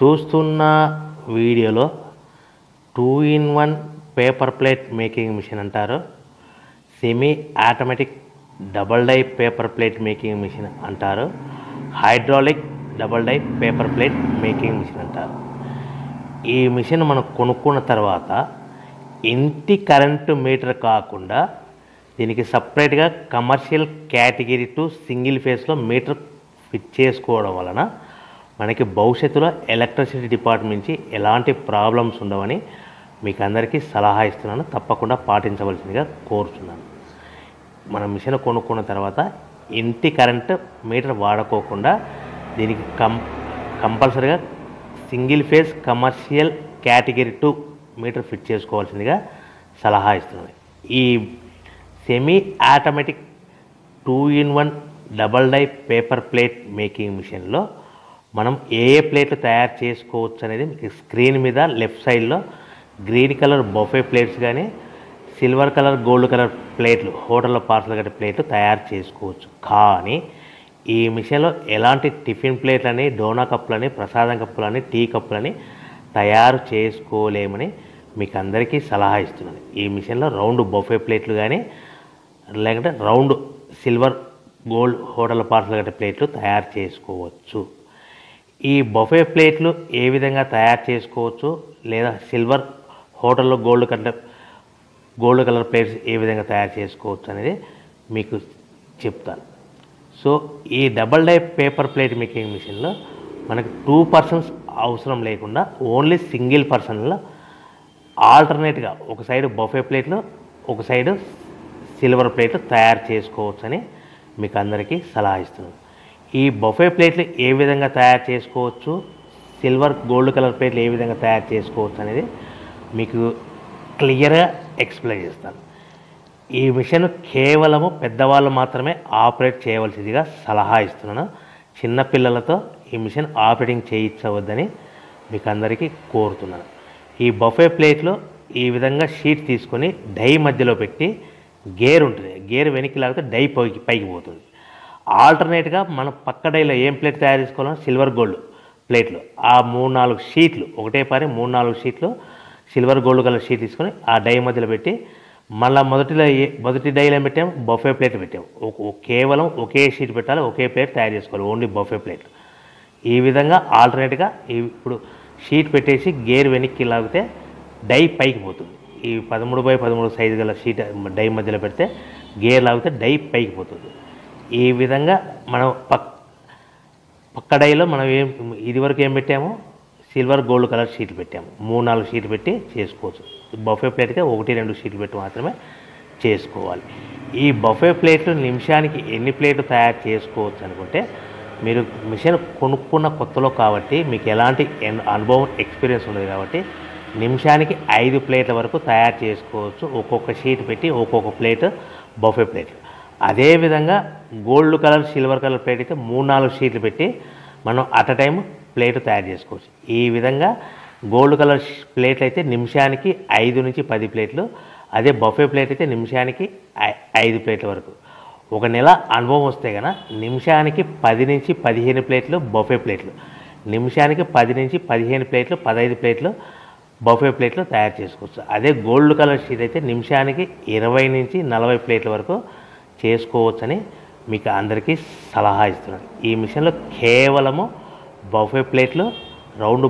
చూస్తున్న వీడియోలో 2-in-1 paper plate making machine అంటారు. Semi automatic double die paper plate making machine అంటారు. Hydraulic double die paper plate making machine అంటారు. ఈ machine మనం కొనుక్కున్న తర్వాత ఇంటి కరెంటు మీటర్ కాకుండా దీనికి సపరేట్గా కమర్షియల్ కేటగిరీ టు సింగిల్ ఫేస్లో మీటర్ ఫిట్ చేసుకోవడం వలన మనకి భవిష్యత్తులో ఎలక్ట్రిసిటీ డిపార్ట్మెంట్ నుంచి ఎలాంటి ప్రాబ్లమ్స్ ఉండవని మీకు అందరికీ సలహా ఇస్తున్నాను. తప్పకుండా పాటించవలసిందిగా కోరుతున్నాను. మన మిషన్ కొనుక్కున్న తర్వాత ఇంటి కరెంటు మీటర్ వాడుకోకుండా దీనికి కంపల్సరీగా single phase commercial category 2 meter fit చేసుకోవాల్సిందిగా సలహా ఇస్తున్నాను. ఈ semi automatic 2-in-1 double die paper plate making మిషన్లో మనం ఏ ప్లేట్లు తయారు చేసుకోవచ్చు అనేది మీకు స్క్రీన్ మీద లెఫ్ట్ సైడ్లో గ్రీన్ కలర్ బఫే ప్లేట్స్ కానీ సిల్వర్ కలర్ గోల్డ్ కలర్ ప్లేట్లు హోటల్లో పార్సల్ కట్టే ప్లేట్లు తయారు చేసుకోవచ్చు. కానీ ఈ మిషన్లో ఎలాంటి టిఫిన్ ప్లేట్లని డోనా కప్పులని ప్రసాదం కప్పులని టీ కప్పులని తయారు చేసుకోలేమని మీకు అందరికీ సలహా ఇస్తున్నాను. ఈ మిషన్లో రౌండ్ బఫే ప్లేట్లు కానీ లేకుంటే round silver gold hotel parcel కట్టే ప్లేట్లు తయారు చేసుకోవచ్చు. ఈ బఫే ప్లేట్లు ఏ విధంగా తయారు చేసుకోవచ్చు లేదా సిల్వర్ హోటల్లో గోల్డ్ కలర్ ప్లేట్స్ ఏ విధంగా తయారు చేసుకోవచ్చు అనేది మీకు చెప్తాను. సో ఈ double die paper plate making మిషన్లో మనకు 2 పర్సన్స్ అవసరం లేకుండా ఓన్లీ సింగిల్ పర్సన్లో ఆల్టర్నేట్గా ఒక సైడ్ బఫే ప్లేట్లు ఒక సైడ్ సిల్వర్ ప్లేట్లు తయారు చేసుకోవచ్చని మీకు అందరికీ సలహా ఇస్తున్నాను. ఈ బఫే ప్లేట్లు ఏ విధంగా తయారు చేసుకోవచ్చు, సిల్వర్ గోల్డ్ కలర్ ప్లేట్లు ఏ విధంగా తయారు చేసుకోవచ్చు అనేది మీకు క్లియర్గా ఎక్స్ప్లెయిన్ చేస్తాను. ఈ మిషన్ కేవలము పెద్దవాళ్ళు మాత్రమే ఆపరేట్ చేయవలసిందిగా సలహా ఇస్తున్నాను. చిన్నపిల్లలతో ఈ మిషన్ ఆపరేటింగ్ చేయించవద్దని మీకు అందరికీ కోరుతున్నాను. ఈ బఫే ప్లేట్లో ఈ విధంగా షీట్ తీసుకొని డై మధ్యలో పెట్టి గేర్ ఉంటుంది. గేర్ వెనక్కి లాగితే డై పైకి పోతుంది. ఆల్టర్నేట్గా మనం పక్క డైలో ఏం ప్లేట్ తయారు చేసుకోవాలో సిల్వర్ గోల్డ్ ప్లేట్లు ఆ 3-4 షీట్లు ఒకటే పారి 3-4 షీట్లు సిల్వర్ గోల్డ్ కలర్ షీట్ తీసుకొని ఆ డై మధ్యలో పెట్టి మళ్ళీ మొదటి డైలో పెట్టాము బఫే ప్లేట్ పెట్టాము. కేవలం ఒకే షీట్ పెట్టాలి, ఒకే ప్లేట్ తయారు చేసుకోవాలి, ఓన్లీ బఫే ప్లేట్. ఈ విధంగా ఆల్టర్నేట్గా ఇప్పుడు షీట్ పెట్టేసి గేర్ వెనక్కి లాగితే డై పైకి పోతుంది. ఈ 13x13 సైజు గల షీట్ డై మధ్యలో పెడితే గేర్ లాగితే డై పైకి పోతుంది. ఈ విధంగా మనం పక్క డైలో మనం ఇదివరకు ఏం పెట్టామో సిల్వర్ గోల్డ్ కలర్ షీట్లు పెట్టాము. 3-4 షీట్లు పెట్టి చేసుకోవచ్చు. బఫే ప్లేట్గా 1-2 షీట్లు పెట్టి మాత్రమే చేసుకోవాలి. ఈ బఫే ప్లేట్లు నిమిషానికి ఎన్ని ప్లేట్లు తయారు చేసుకోవచ్చు అనుకుంటే మీరు మిషన్ కొనుక్కున్న కొత్తలో కాబట్టి మీకు ఎలాంటి అనుభవం ఎక్స్పీరియన్స్ ఉండదు కాబట్టి నిమిషానికి 5 ప్లేట్ల వరకు తయారు చేసుకోవచ్చు. ఒక్కొక్క షీట్ పెట్టి ఒక్కొక్క ప్లేట్ బఫే ప్లేట్లు. అదేవిధంగా gold colour silver colour plate అయితే 3-4 షీట్లు పెట్టి మనం అట్ అ టైం ప్లేట్ తయారు చేసుకోవచ్చు. ఈ విధంగా గోల్డ్ కలర్ ప్లేట్లు అయితే నిమిషానికి 5 నుంచి 10 ప్లేట్లు, అదే బఫే ప్లేట్ అయితే నిమిషానికి 5 ప్లేట్ల వరకు. ఒక నెల అనుభవం వస్తే కనుక నిమిషానికి 10 నుంచి 15 ప్లేట్లు బఫే ప్లేట్లు, నిమిషానికి 10 నుంచి 15 ప్లేట్లు 15 ప్లేట్లు బఫే ప్లేట్లు తయారు చేసుకోవచ్చు. అదే గోల్డ్ కలర్ షీట్ అయితే నిమిషానికి 20 నుంచి 40 ప్లేట్ల వరకు చేసుకోవచ్చని మీకు అందరికీ సలహా ఇస్తున్నాను. ఈ మిషన్లో కేవలము బఫే ప్లేట్లు రౌండ్